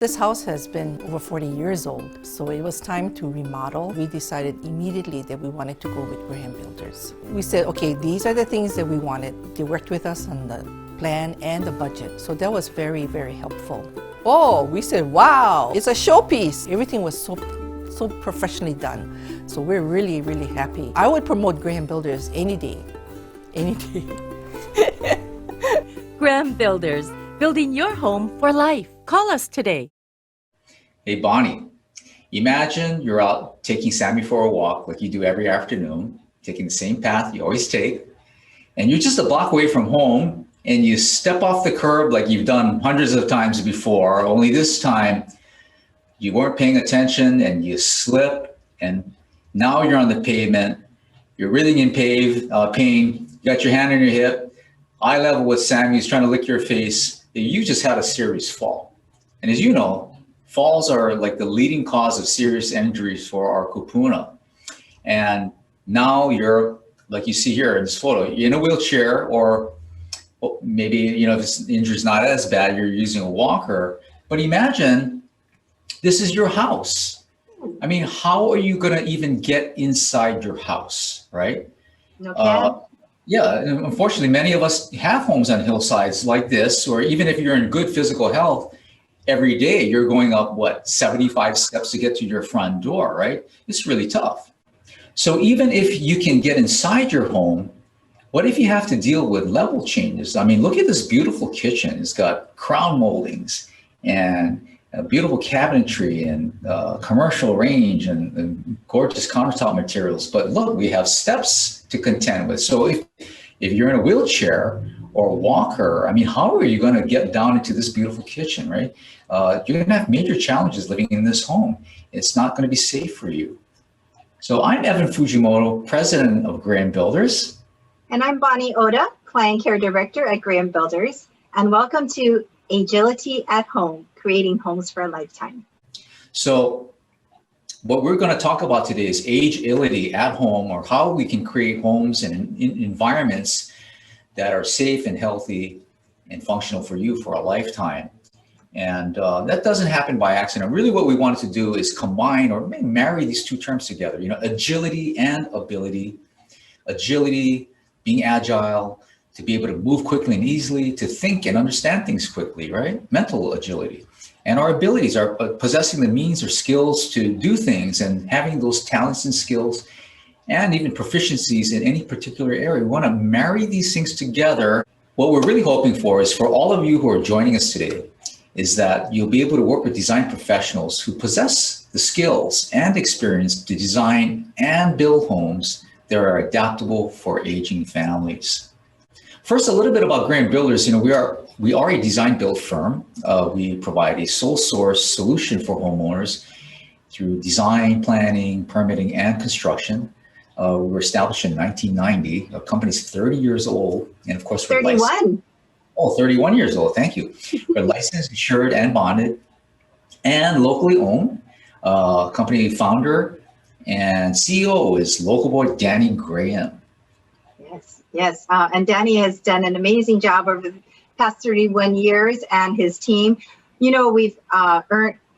This house has been over 40 years old, so it was time to remodel. We decided immediately that we wanted to go with Graham Builders. We said, okay, these are the things that we wanted. They worked with us on the plan and the budget, so that was very, very helpful. Oh, we said, wow, it's a showpiece. Everything was so professionally done, so we're really, really happy. I would promote Graham Builders any day, any day. Graham Builders, building your home for life. Call us today. Hey, Bonnie, imagine you're out taking Sammy for a walk like you do every afternoon, taking the same path you always take, and you're just a block away from home, and you step off the curb like you've done hundreds of times before, only this time you weren't paying attention and you slip, and now you're on the pavement. You're really in pain. You got your hand on your hip, eye level with Sammy. He's trying to lick your face. You just had a serious fall. And as you know, falls are like the leading cause of serious injuries for our kupuna. And now you're, like you see here in this photo, you're in a wheelchair, or maybe, you know, if the injury's not as bad, you're using a walker. But imagine this is your house. I mean, how are you going to even get inside your house, right? Okay. Yeah, and unfortunately, many of us have homes on hillsides like this, or even if you're in good physical health, every day you're going up, what, 75 steps to get to your front door, right? It's really tough. So even if you can get inside your home, what if you have to deal with level changes? I mean, look at this beautiful kitchen. It's got crown moldings and beautiful cabinetry and commercial range and gorgeous countertop materials. But look, we have steps to contend with. So if you're in a wheelchair or a walker, I mean, how are you going to get down into this beautiful kitchen, right? You're going to have major challenges living in this home. It's not going to be safe for you. So I'm Evan Fujimoto, president of Graham Builders. And I'm Bonnie Oda, Client Care Director at Graham Builders. And welcome to AGEility at Home, creating homes for a lifetime. So what we're going to talk about today is AGEility at home, or how we can create homes and environments that are safe and healthy and functional for you for a lifetime. And that doesn't happen by accident. Really what we wanted to do is combine or maybe marry these two terms together, you know, agility and ability. Agility, being agile, to be able to move quickly and easily, to think and understand things quickly, right? Mental agility. And our abilities are possessing the means or skills to do things and having those talents and skills and even proficiencies in any particular area. We want to marry these things together. What we're really hoping for is for all of you who are joining us today is that you'll be able to work with design professionals who possess the skills and experience to design and build homes that are adaptable for aging families. First, a little bit about Graham Builders. You know, we are a design build firm. We provide a sole source solution for homeowners through design, planning, permitting, and construction. We were established in 1990. Our company's 30 years old, and of course, we're 31. Oh, 31 years old. Thank you. We're licensed, insured, and bonded, and locally owned. Company founder and CEO is local boy Danny Graham. Yes. And Danny has done an amazing job over the past 31 years, and his team. You know, we've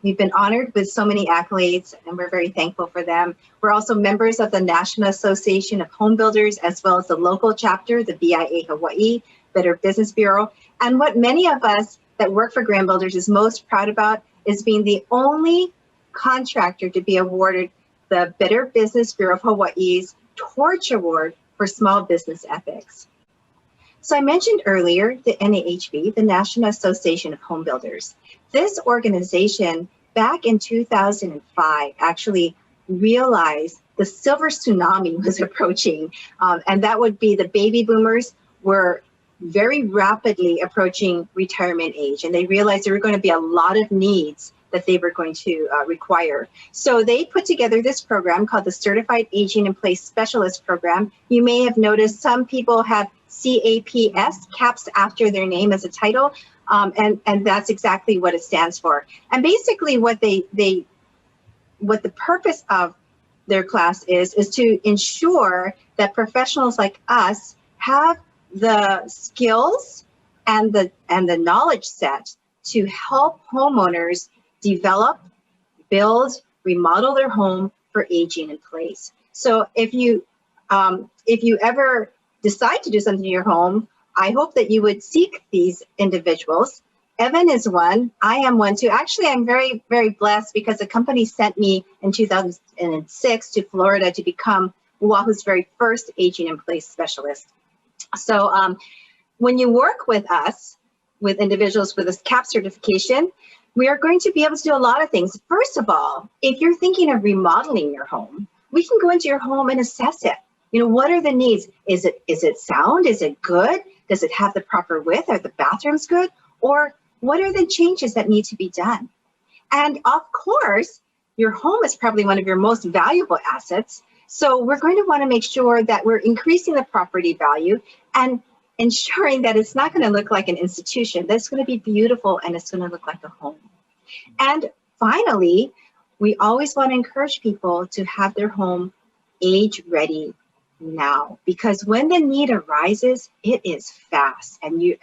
been honored with so many accolades, and we're very thankful for them. We're also members of the National Association of Home Builders, as well as the local chapter, the BIA-Hawaii, Better Business Bureau. And what many of us that work for Graham Builders is most proud about is being the only contractor to be awarded the Better Business Bureau of Hawaii's Torch Award for Small Business Ethics. So I mentioned earlier the NAHB, the National Association of Home Builders. This organization back in 2005 actually realized the silver tsunami was approaching, and that would be the baby boomers were very rapidly approaching retirement age, and they realized there were going to be a lot of needs that they were going to require. So they put together this program called the Certified Aging in Place Specialist Program. You may have noticed some people have CAPS, CAPS after their name as a title, and that's exactly what it stands for. And basically what the purpose of their class is to ensure that professionals like us have the skills and the knowledge set to help homeowners develop, build, remodel their home for aging in place. So if you ever decide to do something to your home, I hope that you would seek these individuals. Evan is one. I am one too. Actually, I'm very, very blessed because a company sent me in 2006 to Florida to become Oahu's very first aging in place specialist. So when you work with us, with individuals with this CAP certification, we are going to be able to do a lot of things. First of all, if you're thinking of remodeling your home, we can go into your home and assess it. You know, what are the needs? Is it sound? Is it good? Does it have the proper width? Are the bathrooms good? Or what are the changes that need to be done? And of course, your home is probably one of your most valuable assets. So we're going to want to make sure that we're increasing the property value and ensuring that it's not going to look like an institution, that it's going to be beautiful and it's going to look like a home. And finally, we always want to encourage people to have their home age ready now, because when the need arises, it is fast. And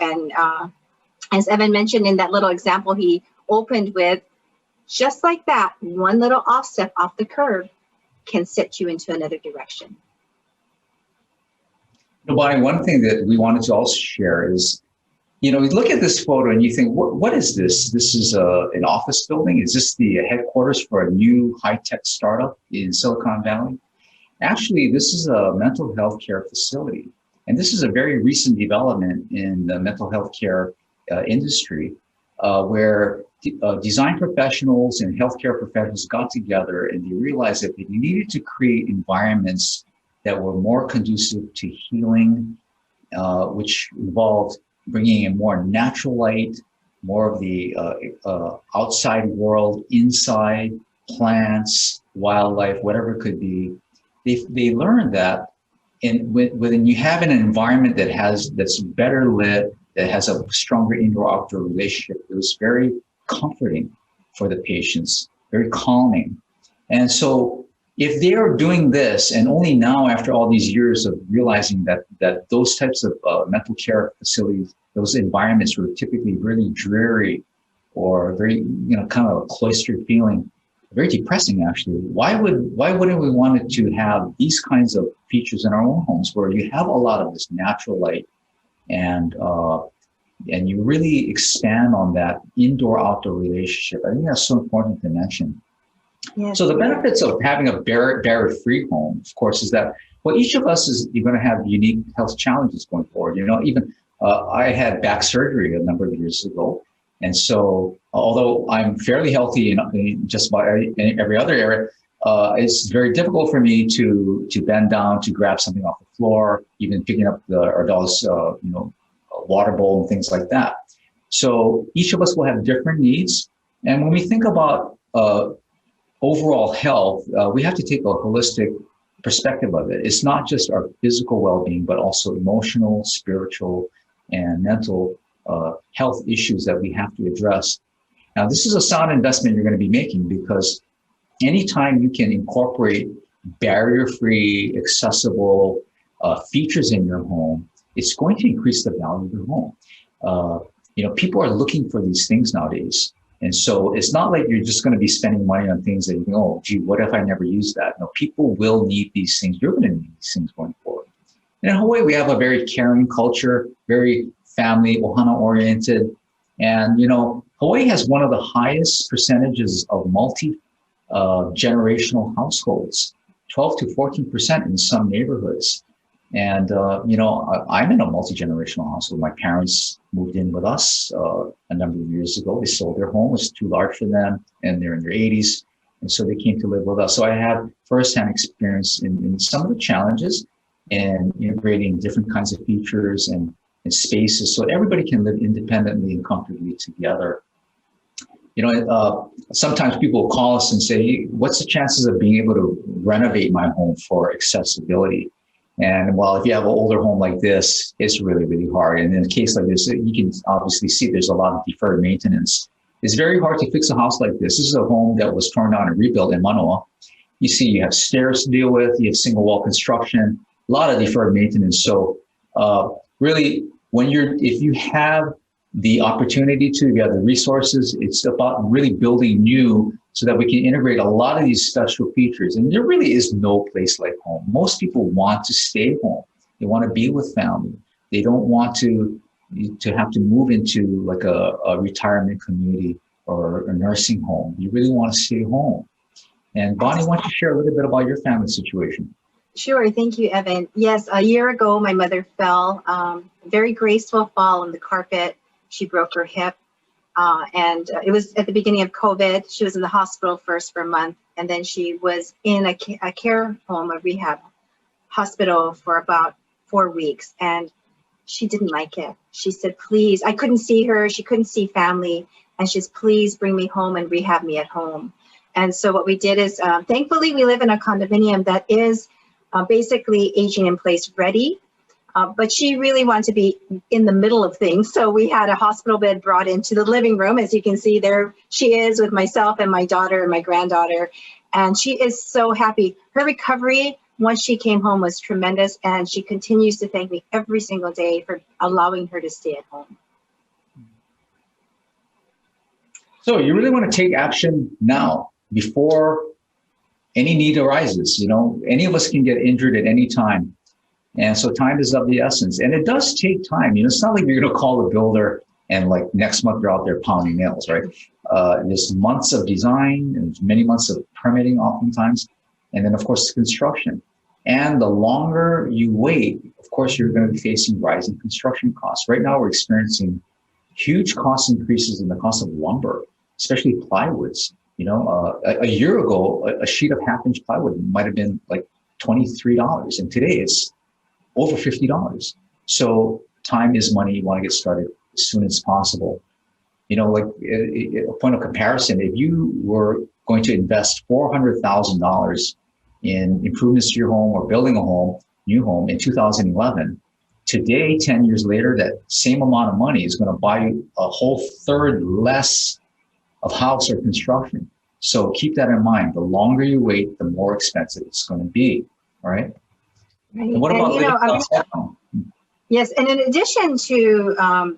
as Evan mentioned in that little example he opened with, just like that, one little offset off the curve can set you into another direction. Bonnie, one thing that we wanted to also share is, you know, you look at this photo and you think, what is this? This is an office building? Is this the headquarters for a new high-tech startup in Silicon Valley? Actually, this is a mental health care facility. And this is a very recent development in the mental health care industry, where design professionals and healthcare professionals got together and they realized that they needed to create environments that were more conducive to healing, which involved bringing in more natural light, more of the outside world, inside, plants, wildlife, whatever it could be. They learned that when you have an environment that's better lit, that has a stronger indoor-outdoor relationship, it was very comforting for the patients, very calming. And so if they are doing this, and only now after all these years of realizing that those types of mental care facilities, those environments were typically really dreary or very, you know, kind of a cloistered feeling, very depressing actually. Why wouldn't we want to have these kinds of features in our own homes where you have a lot of this natural light and you really expand on that indoor-outdoor relationship? I think that's so important to mention. Yes. So the benefits of having a barrier-free home, of course, is that, well, each of us is going to have unique health challenges going forward. You know, even I had back surgery a number of years ago. And so although I'm fairly healthy in just about every other area, it's very difficult for me to bend down to grab something off the floor, even picking up our dog's water bowl and things like that. So each of us will have different needs. And when we think about overall health, we have to take a holistic perspective of it. It's not just our physical well-being, but also emotional, spiritual, and mental health issues that we have to address. Now, this is a sound investment you're going to be making, because anytime you can incorporate barrier-free, accessible features in your home, it's going to increase the value of your home. People are looking for these things nowadays. And so it's not like you're just going to be spending money on things that you think, oh, gee, what if I never use that? No, people will need these things. You're going to need these things going forward. And in Hawaii, we have a very caring culture, very family, ohana-oriented. And, Hawaii has one of the highest percentages of multi-generational households, 12 to 14% in some neighborhoods. And, I'm in a multi-generational household. My parents moved in with us a number of years ago. They sold their home. It was too large for them, and they're in their 80s. And so they came to live with us. So I have firsthand experience in some of the challenges and integrating different kinds of features and spaces so everybody can live independently and comfortably together. Sometimes people will call us and say, what's the chances of being able to renovate my home for accessibility? And well, if you have an older home like this, it's really, really hard. And in a case like this, you can obviously see there's a lot of deferred maintenance. It's very hard to fix a house like this. This is a home that was torn down and rebuilt in Manoa. You see, you have stairs to deal with, you have single wall construction, a lot of deferred maintenance. So really, if you have the opportunity to, you have the resources. It's about really building new so that we can integrate a lot of these special features. And there really is no place like home. Most people want to stay home. They want to be with family. They don't want to have to move into like a retirement community or a nursing home. You really want to stay home. And Bonnie, why don't you share a little bit about your family situation? Sure. Thank you, Evan. Yes, a year ago, my mother fell, very graceful fall on the carpet. She broke her hip. And it was at the beginning of COVID. She was in the hospital first for a month, and then she was in a care home, a rehab hospital for about 4 weeks. And she didn't like it. She said, please, I couldn't see her. She couldn't see family. And she's, please bring me home and rehab me at home. And so what we did is, thankfully, we live in a condominium that is basically aging in place ready. But she really wanted to be in the middle of things. So we had a hospital bed brought into the living room. As you can see, there she is with myself and my daughter and my granddaughter. And she is so happy. Her recovery, once she came home, was tremendous. And she continues to thank me every single day for allowing her to stay at home. So you really want to take action now before any need arises. You know, any of us can get injured at any time. And so time is of the essence. And it does take time. You know, it's not like you're going to call a builder and like next month they're out there pounding nails, right? There's months of design and many months of permitting oftentimes. And then of course, construction. And the longer you wait, of course, you're going to be facing rising construction costs. Right now, we're experiencing huge cost increases in the cost of lumber, especially plywoods. You know, a year ago, a sheet of half-inch plywood might have been like $23. And today it's over $50. So time is money. You want to get started as soon as possible. You know, like a point of comparison, if you were going to invest $400,000 in improvements to your home or building a home, new home in 2011, today, 10 years later, that same amount of money is going to buy you a whole third less of house or construction. So keep that in mind. The longer you wait, the more expensive it's going to be. All right. Right. And what about yes, and in addition to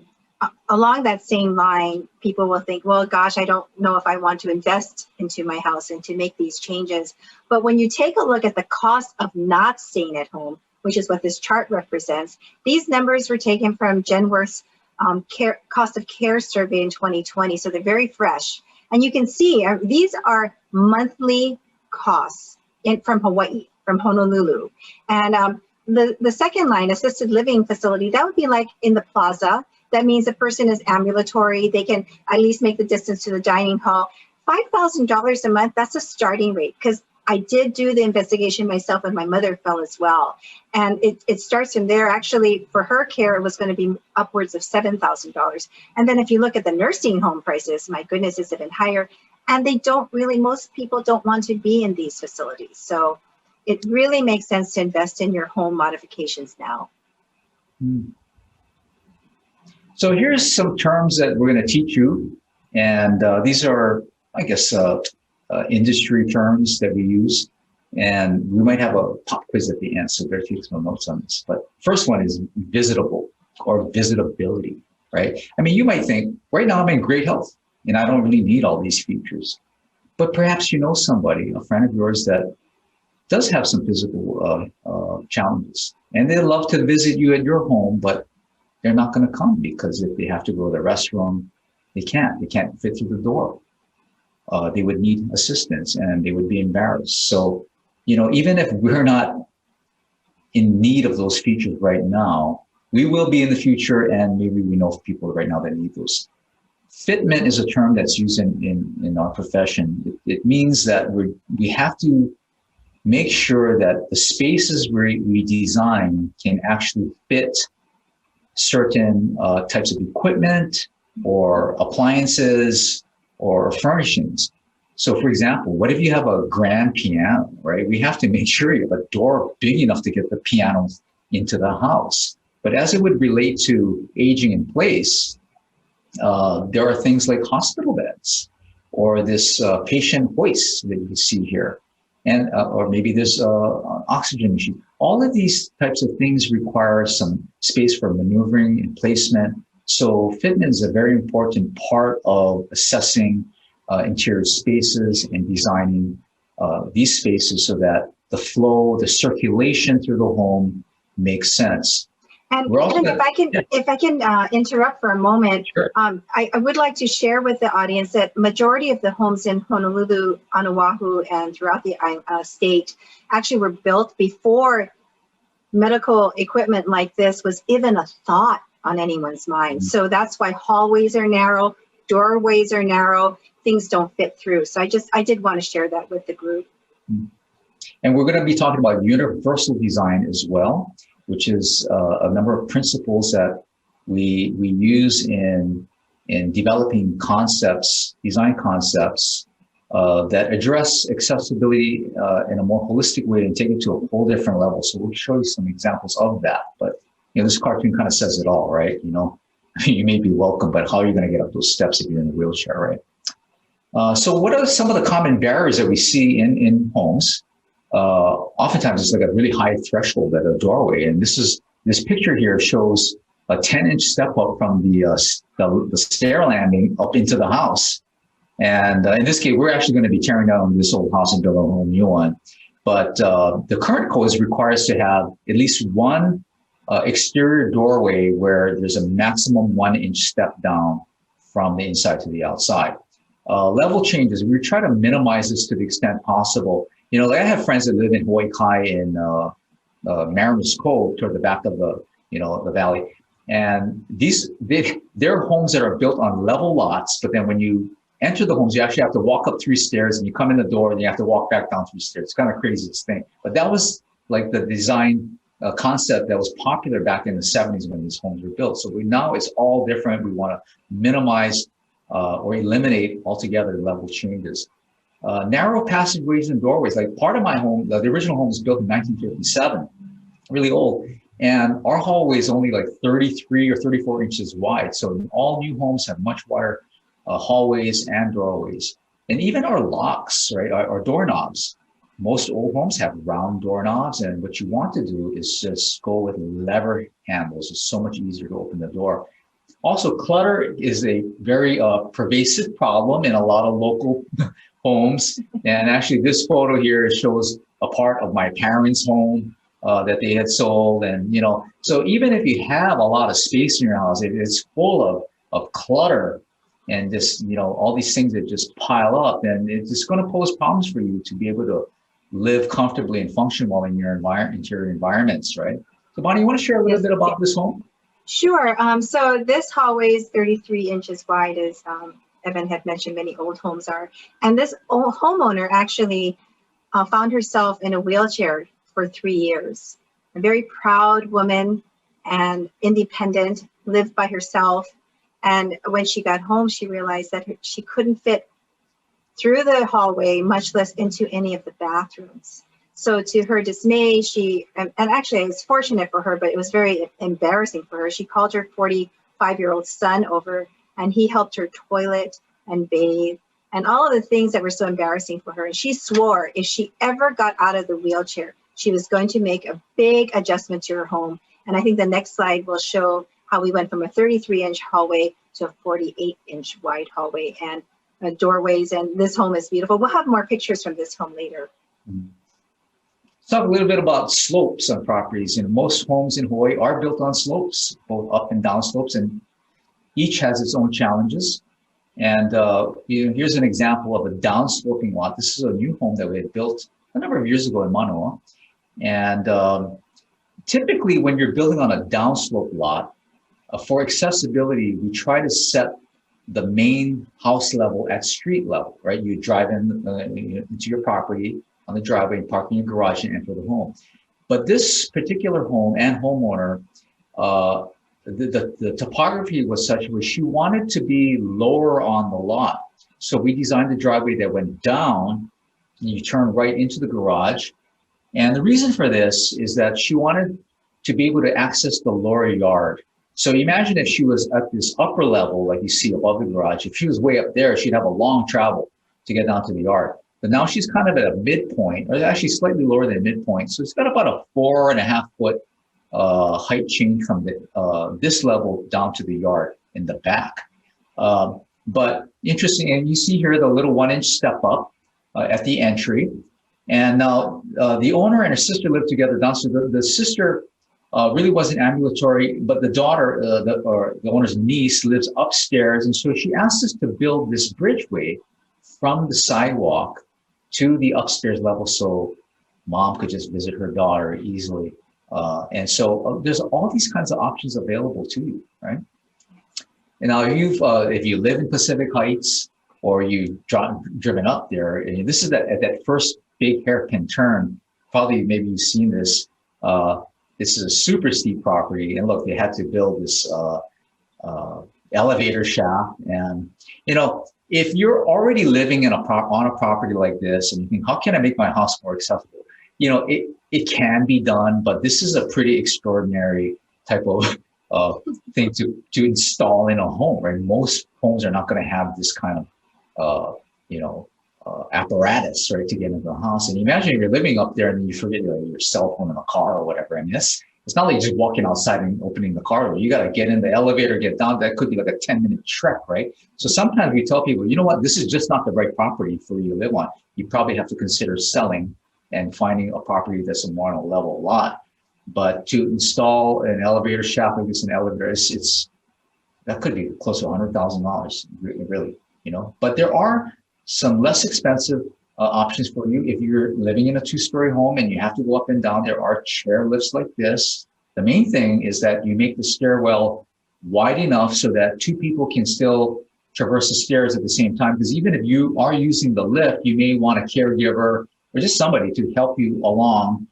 along that same line, people will think, well, gosh, I don't know if I want to invest into my house and to make these changes. But when you take a look at the cost of not staying at home, which is what this chart represents, these numbers were taken from Genworth's cost of care survey in 2020. So they're very fresh. And you can see these are monthly costs from Hawaii, from Honolulu. And the second line, assisted living facility, that would be like in the plaza. That means the person is ambulatory. They can at least make the distance to the dining hall. $5,000 a month, that's a starting rate, because I did do the investigation myself and my mother fell as well. And it starts from there. Actually, for her care, it was going to be upwards of $7,000. And then if you look at the nursing home prices, my goodness, it's even higher. And they don't really, most people don't want to be in these facilities. So it really makes sense to invest in your home modifications now. So here's some terms that we're going to teach you. And these are, I guess, industry terms that we use. And we might have a pop quiz at the end, so better take some notes on this. But first one is visitable or visitability, right? I mean, you might think, right now I'm in great health and I don't really need all these features. But perhaps you know somebody, a friend of yours, that does have some physical challenges. And they'd love to visit you at your home, but they're not going to come because if they have to go to the restroom, they can't fit through the door. They would need assistance and they would be embarrassed. So, you know, even if we're not in need of those features right now, we will be in the future, and maybe we know people right now that need those. Fitment is a term that's used in our profession. It means that we have to make sure that the spaces we design can actually fit certain types of equipment or appliances or furnishings. So for example, what if you have a grand piano, right? We have to make sure you have a door big enough to get the piano into the house. But as it would relate to aging in place, there are things like hospital beds or this patient hoist that you see here, and or maybe there's an oxygen machine. All of these types of things require some space for maneuvering and placement. So fitment is a very important part of assessing interior spaces and designing these spaces so that the flow, the circulation through the home makes sense. And if I can interrupt for a moment, sure. I would like to share with the audience that majority of the homes in Honolulu, on Oahu, and throughout the state actually were built before medical equipment like this was even a thought on anyone's mind. So that's why hallways are narrow, doorways are narrow, things don't fit through. So I did want to share that with the group. And we're going to be talking about universal design as well, which is a number of principles that we use in developing concepts, design concepts that address accessibility in a more holistic way and take it to a whole different level. So we'll show you some examples of that. But you know, this cartoon kind of says it all, right? You know, you may be welcome, but how are you going to get up those steps if you're in a wheelchair, right? So what are some of the common barriers that we see in homes? Oftentimes it's like a really high threshold at a doorway. And this picture here shows a 10-inch step up from the stair landing up into the house. And in this case, we're actually going to be tearing down this old house and building a whole new one. But the current code requires to have at least one exterior doorway where there's a maximum 1-inch step down from the inside to the outside. Level changes, we try to minimize this to the extent possible. You know, like I have friends that live in Hawaii Kai in Mariners Cove toward the back of the valley. And there are homes that are built on level lots, but then when you enter the homes, you actually have to walk up 3 stairs and you come in the door and you have to walk back down 3 stairs. It's kind of crazy thing. But that was like the design concept that was popular back in the 70s when these homes were built. So now it's all different. We want to minimize or eliminate altogether level changes. Narrow passageways and doorways. Like part of my home, the original home was built in 1957, really old. And our hallway is only like 33 or 34 inches wide. So all new homes have much wider hallways and doorways. And even our locks, right, our doorknobs. Most old homes have round doorknobs. And what you want to do is just go with lever handles. It's so much easier to open the door. Also, clutter is a very pervasive problem in a lot of local homes. And actually, this photo here shows a part of my parents' home that they had sold. And, you know, so even if you have a lot of space in your house, it's full of clutter and just, you know, all these things that just pile up, and it's just going to pose problems for you to be able to live comfortably and function well in your interior environments, right? So, Bonnie, you want to share a little bit about this home? Sure. So this hallway is 33 inches wide, as Evan had mentioned many old homes are. And this old homeowner actually found herself in a wheelchair for 3 years. A very proud woman and independent, lived by herself. And when she got home, she realized that she couldn't fit through the hallway, much less into any of the bathrooms. So to her dismay, and actually it was fortunate for her, but it was very embarrassing for her. She called her 45-year-old son over, and he helped her toilet and bathe and all of the things that were so embarrassing for her. And she swore if she ever got out of the wheelchair, she was going to make a big adjustment to her home. And I think the next slide will show how we went from a 33-inch hallway to a 48-inch wide hallway and doorways. And this home is beautiful. We'll have more pictures from this home later. Let's talk a little bit about slopes on properties. You know, most homes in Hawaii are built on slopes, both up and down slopes, and each has its own challenges. And you know, here's an example of a downsloping lot. This is a new home that we had built a number of years ago in Manoa. And typically when you're building on a downslope lot, for accessibility, we try to set the main house level at street level, right? You drive into your property on the driveway and park in your garage and enter the home. But this particular home and homeowner, the topography was such where she wanted to be lower on the lot. So we designed a driveway that went down and you turn right into the garage. And the reason for this is that she wanted to be able to access the lower yard. So imagine if she was at this upper level, like you see above the garage, if she was way up there, she'd have a long travel to get down to the yard. But now she's kind of at a midpoint, or actually slightly lower than midpoint. So it's got about a 4.5 foot height change from this level down to the yard. in the back. But interesting, and you see here the little 1-inch step up at the entry. And now the owner and her sister lived together downstairs. The sister really wasn't ambulatory, but the daughter, the owner's niece, lives upstairs. And so she asked us to build this bridgeway from the sidewalk to the upstairs level so mom could just visit her daughter easily. And so there's all these kinds of options available to you, right? And now if you live in Pacific Heights or you've driven up there, and this is at that first big hairpin turn, probably maybe you've seen this. This is a super steep property, and look, they had to build this elevator shaft. And you know, if you're already living in on a property like this, and you think, how can I make my house more accessible? You know, it can be done, but this is a pretty extraordinary type of thing to install in a home, right? Most homes are not going to have this kind of apparatus, right, to get into the house. And imagine if you're living up there and then you forget your cell phone in the car or whatever. I mean, it's not like just walking outside and opening the car door. You got to get in the elevator, get down. That could be like a 10-minute trek, right? So sometimes we tell people, you know what, this is just not the right property for you to live on. You probably have to consider selling and finding a property that's a more on a level lot. But to install an elevator shaft like this, an elevator, that could be close to $100,000, really, you know. But there are some less expensive options for you. If you're living in a 2-story home and you have to go up and down, there are chair lifts like this. The main thing is that you make the stairwell wide enough so that 2 people can still traverse the stairs at the same time. Because even if you are using the lift, you may want a caregiver or just somebody to help you along.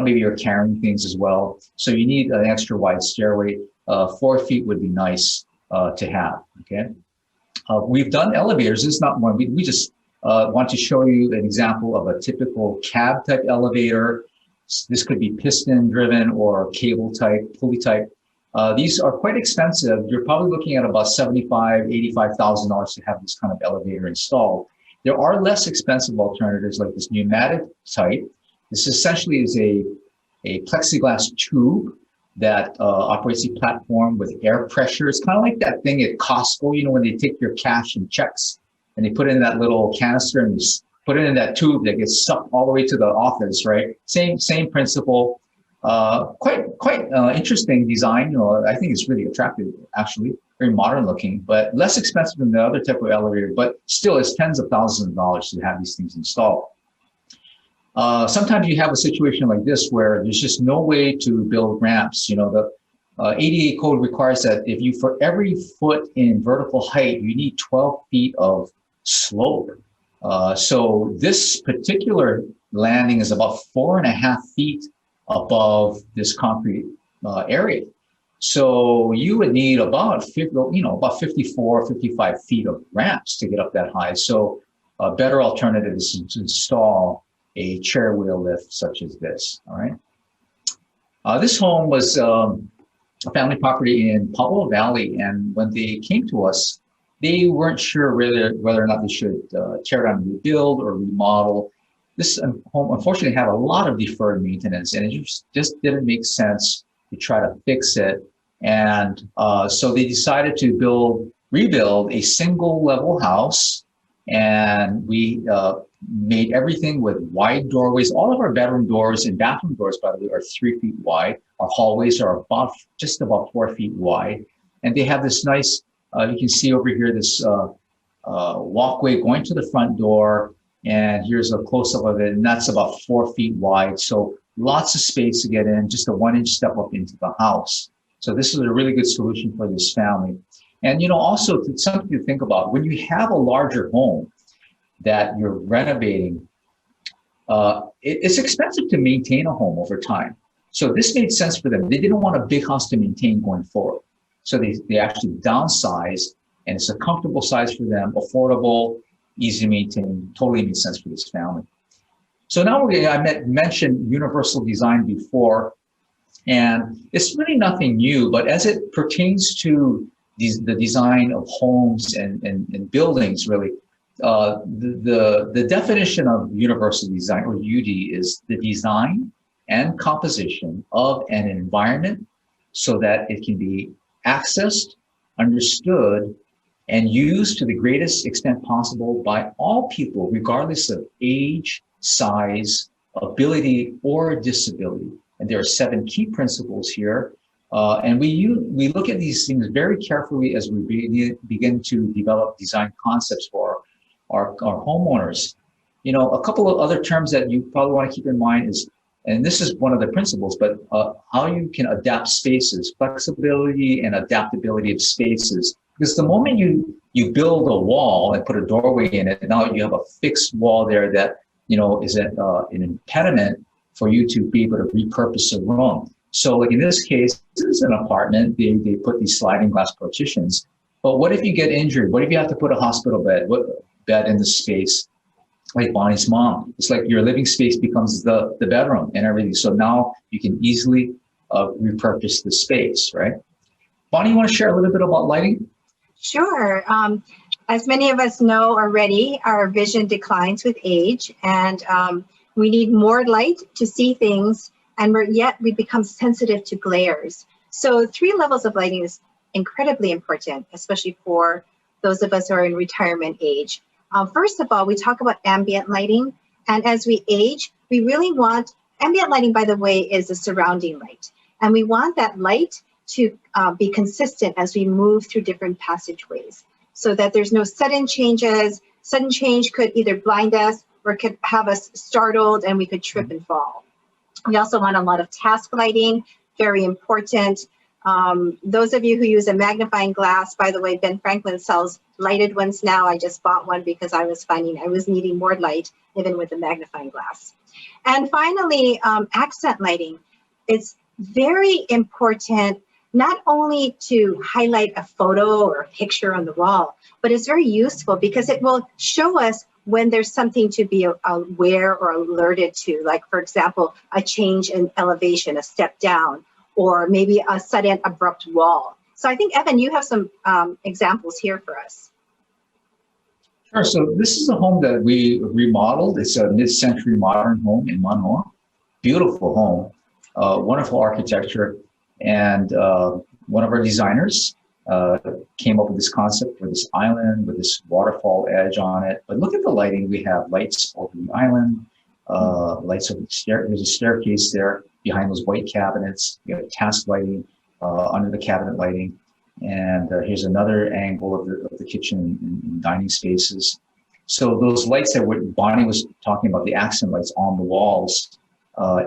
Maybe you're carrying things as well. So you need an extra wide stairway. 4 feet would be nice to have. Okay. We've done elevators. This is not one. We just want to show you an example of a typical cab type elevator. This could be piston driven or cable type, pulley type. These are quite expensive. You're probably looking at about $75,000, $85,000 to have this kind of elevator installed. There are less expensive alternatives like this pneumatic type. This essentially is a plexiglass tube that operates a platform with air pressure. It's kind of like that thing at Costco, you know, when they take your cash and checks and they put it in that little canister and you put it in that tube that gets sucked all the way to the office, right? Same principle. Quite interesting design. You know, I think it's really attractive, actually, very modern looking, but less expensive than the other type of elevator, but still it's tens of thousands of dollars to have these things installed. Sometimes you have a situation like this where there's just no way to build ramps. You know, the ADA code requires that for every foot in vertical height, you need 12 feet of slope. So this particular landing is about 4.5 feet above this concrete area. So you would need about 54, 55 feet of ramps to get up that high. So a better alternative is to install a chair wheel lift such as this, all right? This home was a family property in Pablo Valley, and when they came to us, they weren't sure whether or not they should tear down and rebuild or remodel. This home unfortunately had a lot of deferred maintenance, and it just didn't make sense to try to fix it. And so they decided to rebuild a single level house, and we made everything with wide doorways. All of our bedroom doors and bathroom doors, by the way, are 3 feet wide. Our hallways are just about 4 feet wide. And they have this nice, you can see over here, this walkway going to the front door. And here's a close-up of it, and that's about 4 feet wide. So lots of space to get in, just a 1-inch step up into the house. So this is a really good solution for this family. And, you know, also something to think about, when you have a larger home that you're renovating, it's expensive to maintain a home over time. So this made sense for them. They didn't want a big house to maintain going forward. So they actually downsized, and it's a comfortable size for them, affordable, easy to maintain, totally makes sense for this family. So now I mentioned universal design before, and it's really nothing new, but as it pertains to the design of homes and buildings, really, the definition of universal design, or UD, is the design and composition of an environment so that it can be accessed understood, and used to the greatest extent possible by all people, regardless of age, size, ability, or disability. And there are 7 key principles here. And we look at these things very carefully as we begin to develop design concepts for our homeowners. You know, a couple of other terms that you probably want to keep in mind is, and this is one of the principles, but how you can adapt spaces, flexibility and adaptability of spaces. Because the moment you build a wall and put a doorway in it, now you have a fixed wall there that, you know, is an impediment for you to be able to repurpose a room. So like in this case, this is an apartment, they put these sliding glass partitions. But what if you get injured? What if you have to put a hospital bed in the space? Like Bonnie's mom, it's like your living space becomes the bedroom and everything. So now you can easily repurpose the space, right? Bonnie, you want to share a little bit about lighting? Sure. As many of us know already, our vision declines with age, and we need more light to see things, and yet we become sensitive to glares. So 3 levels of lighting is incredibly important, especially for those of us who are in retirement age. First of all, we talk about ambient lighting, and as we age, we really want, ambient lighting, by the way, is a surrounding light, and we want that light to be consistent as we move through different passageways, so that there's no sudden changes. Sudden change could either blind us or could have us startled and we could trip and fall. We also want a lot of task lighting, very important. Those of you who use a magnifying glass, by the way, Ben Franklin sells lighted ones now. I just bought one because I was finding I was needing more light even with a magnifying glass. And finally, accent lighting. It's very important not only to highlight a photo or a picture on the wall, but it's very useful because it will show us when there's something to be aware or alerted to, like, for example, a change in elevation, a step down, or maybe a sudden abrupt wall. So I think, Evan, you have some examples here for us. Sure. So this is a home that we remodeled. It's a mid-century modern home in Manoa. Beautiful home, wonderful architecture. And one of our designers came up with this concept for this island with this waterfall edge on it. But look at the lighting. We have lights over the island, lights over the stair. There's a staircase there behind those white cabinets. You have task lighting under the cabinet lighting. And here's another angle of the kitchen and dining spaces. So those lights that Bonnie was talking about, the accent lights on the walls,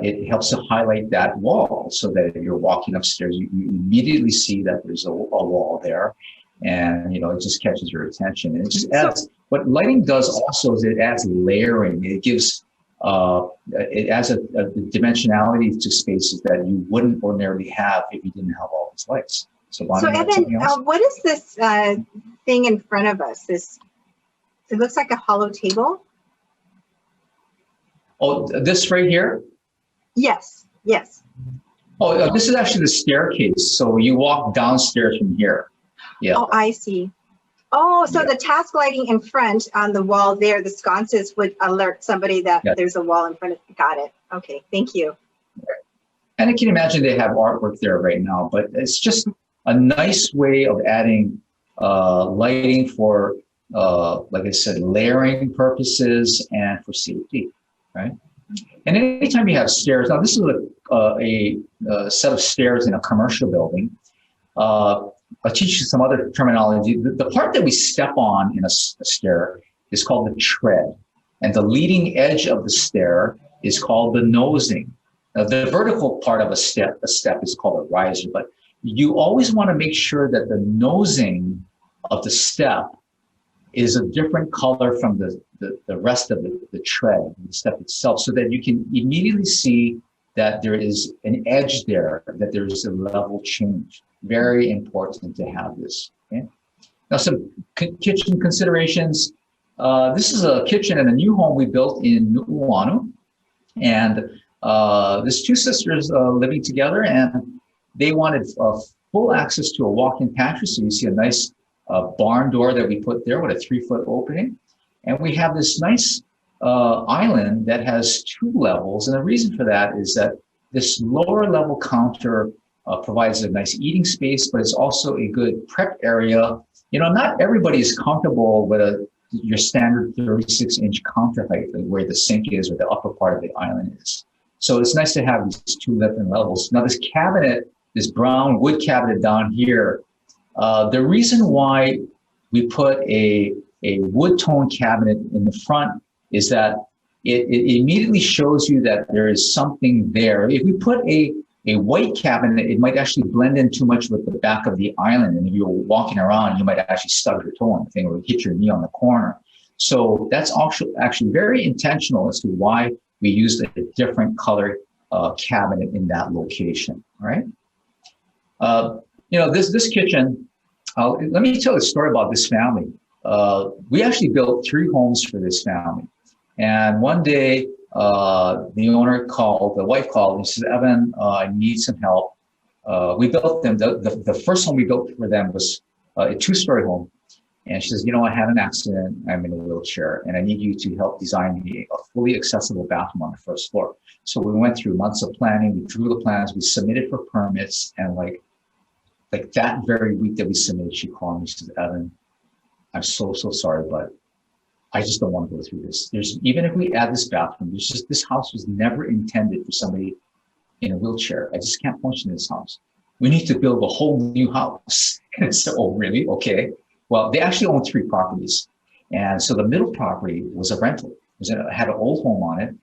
it helps to highlight that wall so that if you're walking upstairs, you immediately see that there's a wall there, and you know, it just catches your attention. And it just adds, what lighting does also is it adds layering. It gives, it adds a dimensionality to spaces that you wouldn't ordinarily have if you didn't have all these lights. So, Bonnie, Evan, what is this thing in front of us? It looks like a hollow table. Oh, this right here? Yes, yes. Oh, this is actually the staircase. So you walk downstairs from here. Yeah. Oh, I see. Oh, so the task lighting in front on the wall there, the sconces would alert somebody that there's a wall in front of. Got it. Okay, thank you. And I can imagine they have artwork there right now, but it's just a nice way of adding lighting for, like I said, layering purposes and for safety, right? And anytime you have stairs, now this is a set of stairs in a commercial building. I'll teach you some other terminology. The part that we step on in a stair is called the tread, and the leading edge of the stair is called the nosing. Now, the vertical part of a step is called a riser, but you always want to make sure that the nosing of the step is a different color from the rest of the tread, the step itself, so that you can immediately see that there is an edge there, that there is a level change. Very important to have this. Okay? Now, some kitchen considerations. This is a kitchen in a new home we built in Oahu, and there's 2 sisters living together, and they wanted full access to a walk-in pantry. So you see a nice barn door that we put there with a 3-foot opening. And we have this nice island that has 2 levels. And the reason for that is that this lower level counter provides a nice eating space, but it's also a good prep area. You know, not everybody is comfortable with your standard 36-inch counter height, like where the sink is or the upper part of the island is. So it's nice to have these two different levels. Now this cabinet, this brown wood cabinet down here, the reason why we put a wood tone cabinet in the front is that it immediately shows you that there is something there. If we put a white cabinet, it might actually blend in too much with the back of the island. And if you're walking around, you might actually stub your toe on the thing or hit your knee on the corner. So that's actually very intentional as to why we used a different color cabinet in that location, right? You know, this kitchen, let me tell a story about this family. We actually built 3 homes for this family. And one day, the owner called, the wife called, and she said, Evan, I need some help. We built them, the first home we built for them was a 2-story home. And she says, you know, I had an accident, I'm in a wheelchair, and I need you to help design me a fully accessible bathroom on the first floor. So we went through months of planning, we drew the plans, we submitted for permits, and like that very week that we submitted, she called me, she said, Evan, I'm so sorry, but I just don't want to go through this. Even if we add this bathroom, this house was never intended for somebody in a wheelchair. I just can't function in this house. We need to build a whole new house. And I said, oh, really? Okay. Well, they actually own 3 properties. And so the middle property was a rental. It had an old home on it.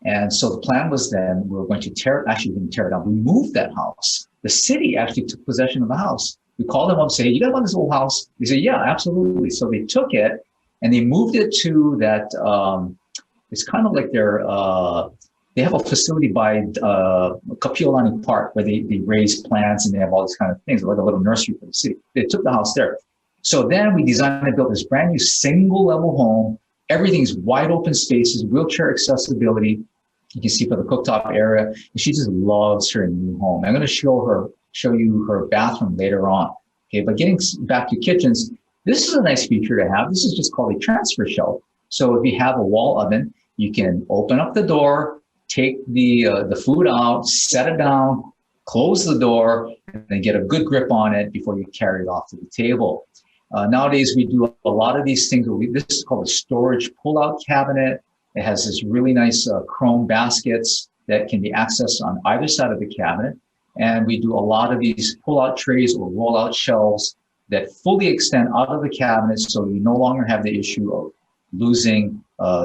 And so the plan was then we were going to tear it down. We moved that house. The city actually took possession of the house. We called them up and said, you guys want this old house? They said, yeah, absolutely. So they took it and they moved it to that, it's kind of like they have a facility by Kapiolani Park where they raise plants and they have all these kind of things, like a little nursery for the city. They took the house there. So then we designed and built this brand new single level home. Everything's wide open spaces, wheelchair accessibility. You can see for the cooktop area. And she just loves her new home. I'm going to show you her bathroom later on. Okay, but getting back to kitchens, this is a nice feature to have. This is just called a transfer shelf. So if you have a wall oven, you can open up the door, take the food out, set it down, close the door, and then get a good grip on it before you carry it off to the table. Nowadays, we do a lot of these things. This is called a storage pull-out cabinet. It has this really nice chrome baskets that can be accessed on either side of the cabinet. And we do a lot of these pull-out trays or roll-out shelves that fully extend out of the cabinet, so you no longer have the issue of losing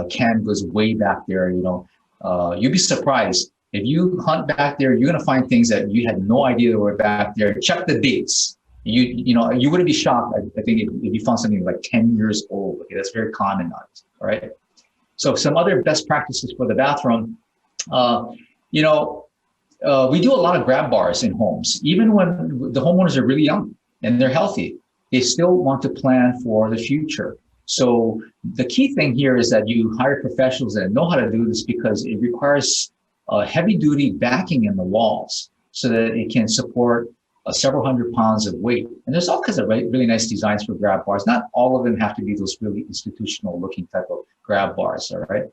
canned goods way back there. You know, you'd be surprised. If you hunt back there, you're going to find things that you had no idea were back there. Check the dates. You know, you wouldn't be shocked, I think, if you found something like 10 years old. Okay, that's very common nowadays, all right? So some other best practices for the bathroom, you know, we do a lot of grab bars in homes. Even when the homeowners are really young and they're healthy, they still want to plan for the future. So the key thing here is that you hire professionals that know how to do this, because it requires heavy duty backing in the walls so that it can support several hundred pounds of weight. And there's all kinds of really nice designs for grab bars. Not all of them have to be those really institutional looking type of grab bars, all right?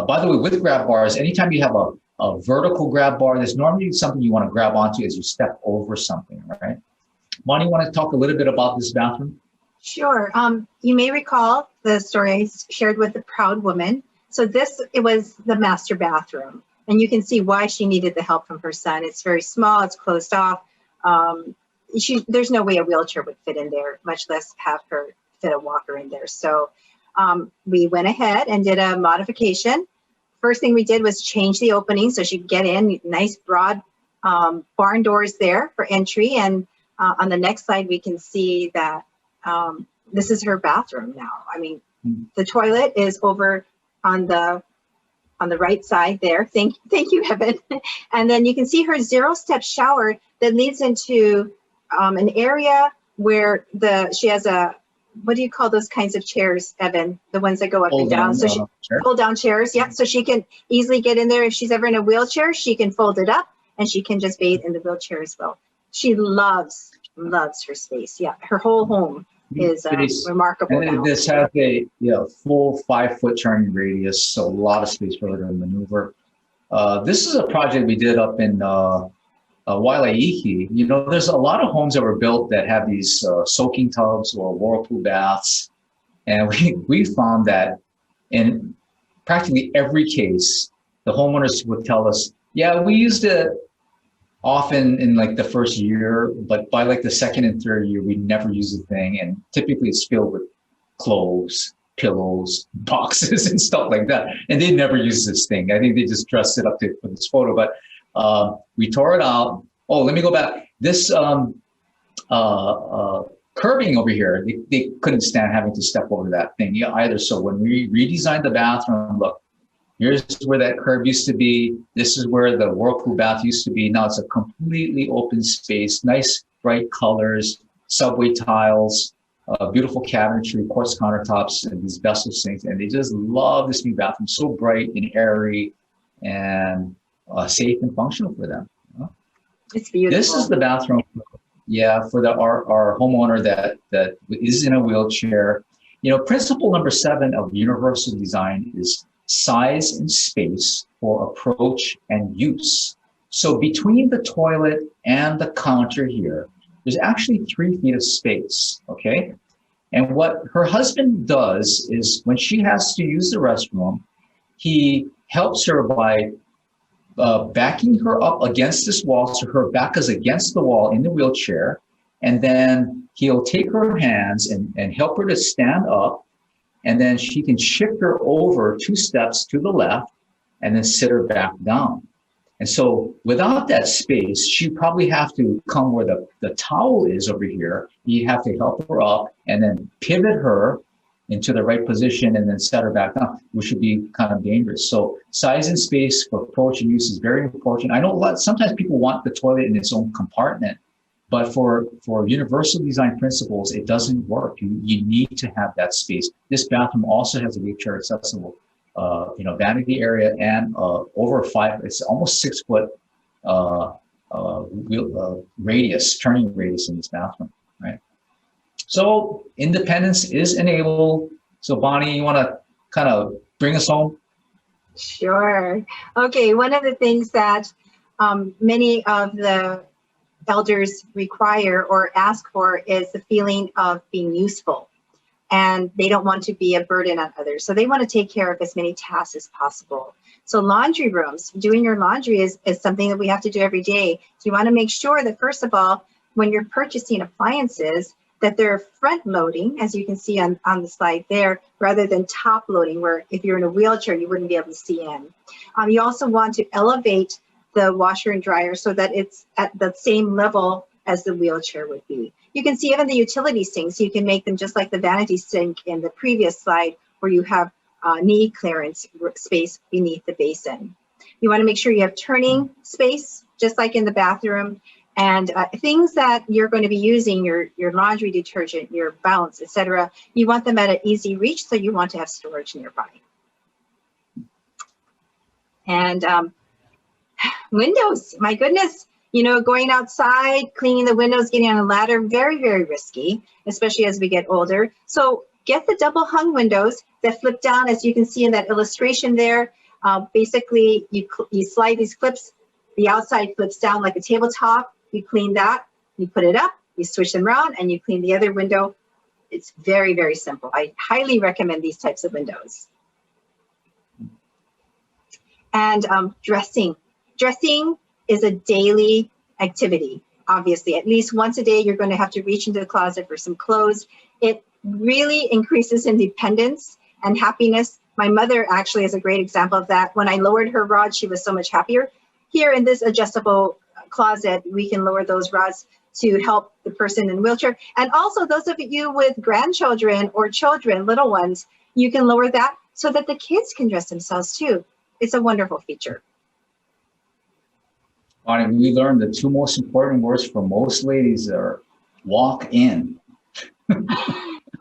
By the way, with grab bars, anytime you have a vertical grab bar, there's normally something you want to grab onto as you step over something, right? Bonnie, you want to talk a little bit about this bathroom? Sure. You may recall the story I shared with the proud woman. So it was the master bathroom, and you can see why she needed the help from her son. It's very small, it's closed off. There's no way a wheelchair would fit in there, much less have her fit a walker in there. So we went ahead and did a modification. First thing we did was change the opening so she could get in, nice broad barn doors there for entry. And on the next slide, we can see that this is her bathroom now. I mean, the toilet is over on the right side there. Thank you, Evan. And then you can see her 0-step shower that leads into an area where she has what do you call those kinds of chairs, Evan? The ones that go up and down. So she pull down chairs, yeah. So she can easily get in there. If she's ever in a wheelchair, she can fold it up and she can just bathe in the wheelchair as well. She loves her space. Yeah, her whole home is remarkable. And this has a full 5-foot turning radius, so a lot of space for her to maneuver. This is a project we did up in Wailaihi, there's a lot of homes that were built that have these soaking tubs or whirlpool baths. And we found that in practically every case, the homeowners would tell us, yeah, we used it often in like the first year, but by like the second and third year, we never use the thing. And typically it's filled with clothes, pillows, boxes, and stuff like that. And they never use this thing. I think they just dressed it up for this photo, but we tore it out. Oh, let me go back. This curbing over here, they couldn't stand having to step over that thing either. So when we redesigned the bathroom, look, here's where that curb used to be. This is where the whirlpool bath used to be. Now it's a completely open space, nice bright colors, subway tiles, beautiful cabinetry, quartz countertops, and these vessel sinks. And they just love this new bathroom, so bright and airy and safe and functional for them. It's beautiful. This is the bathroom, for our homeowner that is in a wheelchair. Principle number 7 of universal design is size and space for approach and use. So between the toilet and the counter here, there's actually 3 feet of space, okay? And what her husband does is when she has to use the restroom, he helps her by backing her up against this wall, so her back is against the wall in the wheelchair, and then he'll take her hands and help her to stand up, and then she can shift her over 2 steps to the left and then sit her back down. And so without that space, she probably have to come where the towel is over here. You have to help her up and then pivot her into the right position and then set her back down, which would be kind of dangerous. So size and space for approach and use is very important. I know sometimes people want the toilet in its own compartment, but for universal design principles, it doesn't work. You need to have that space. This bathroom also has a wheelchair accessible, vanity area and over 5, it's almost 6 foot radius, turning radius in this bathroom, right? So independence is enabled. So Bonnie, you want to kind of bring us home? Sure. Okay, one of the things that many of the elders require or ask for is the feeling of being useful, and they don't want to be a burden on others. So they want to take care of as many tasks as possible. So laundry rooms, doing your laundry is something that we have to do every day. So you want to make sure that, first of all, when you're purchasing appliances, that they're front loading, as you can see on the slide there, rather than top loading, where if you're in a wheelchair, you wouldn't be able to see in. You also want to elevate the washer and dryer so that it's at the same level as the wheelchair would be. You can see even the utility sinks, you can make them just like the vanity sink in the previous slide, where you have knee clearance space beneath the basin. You want to make sure you have turning space, just like in the bathroom. And things that you're going to be using, your laundry detergent, your bounce, etc., you want them at an easy reach, so you want to have storage nearby. And windows, my goodness, going outside, cleaning the windows, getting on a ladder, very, very risky, especially as we get older. So get the double hung windows that flip down, as you can see in that illustration there. Basically, you slide these clips, the outside flips down like a tabletop. You clean that, you put it up, you switch them around, and you clean the other window. It's very, very simple. I highly recommend these types of windows. And dressing. Dressing is a daily activity, obviously. At least once a day, you're going to have to reach into the closet for some clothes. It really increases independence and happiness. My mother actually is a great example of that. When I lowered her rod, she was so much happier. Here in this adjustable closet, we can lower those rods to help the person in wheelchair. And also those of you with grandchildren or children, little ones, you can lower that so that the kids can dress themselves too. It's a wonderful feature. Bonnie, we learned the 2 most important words for most ladies are walk in.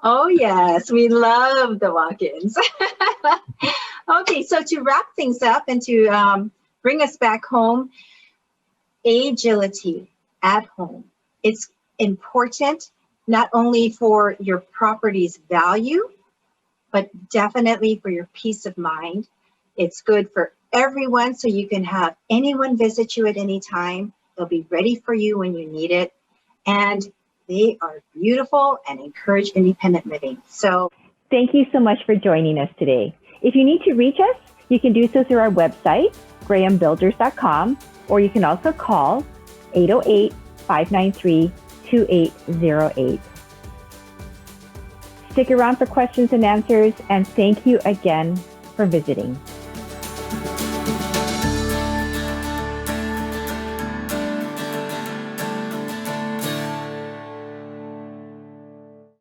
Oh yes, we love the walk-ins. Okay, so to wrap things up and to bring us back home, AGEility at home. It's important not only for your property's value, but definitely for your peace of mind. It's good for everyone, so you can have anyone visit you at any time. They'll be ready for you when you need it. And they are beautiful and encourage independent living. So thank you so much for joining us today. If you need to reach us, you can do so through our website, grahambuilders.com, or you can also call 808-593-2808. Stick around for questions and answers, and thank you again for visiting.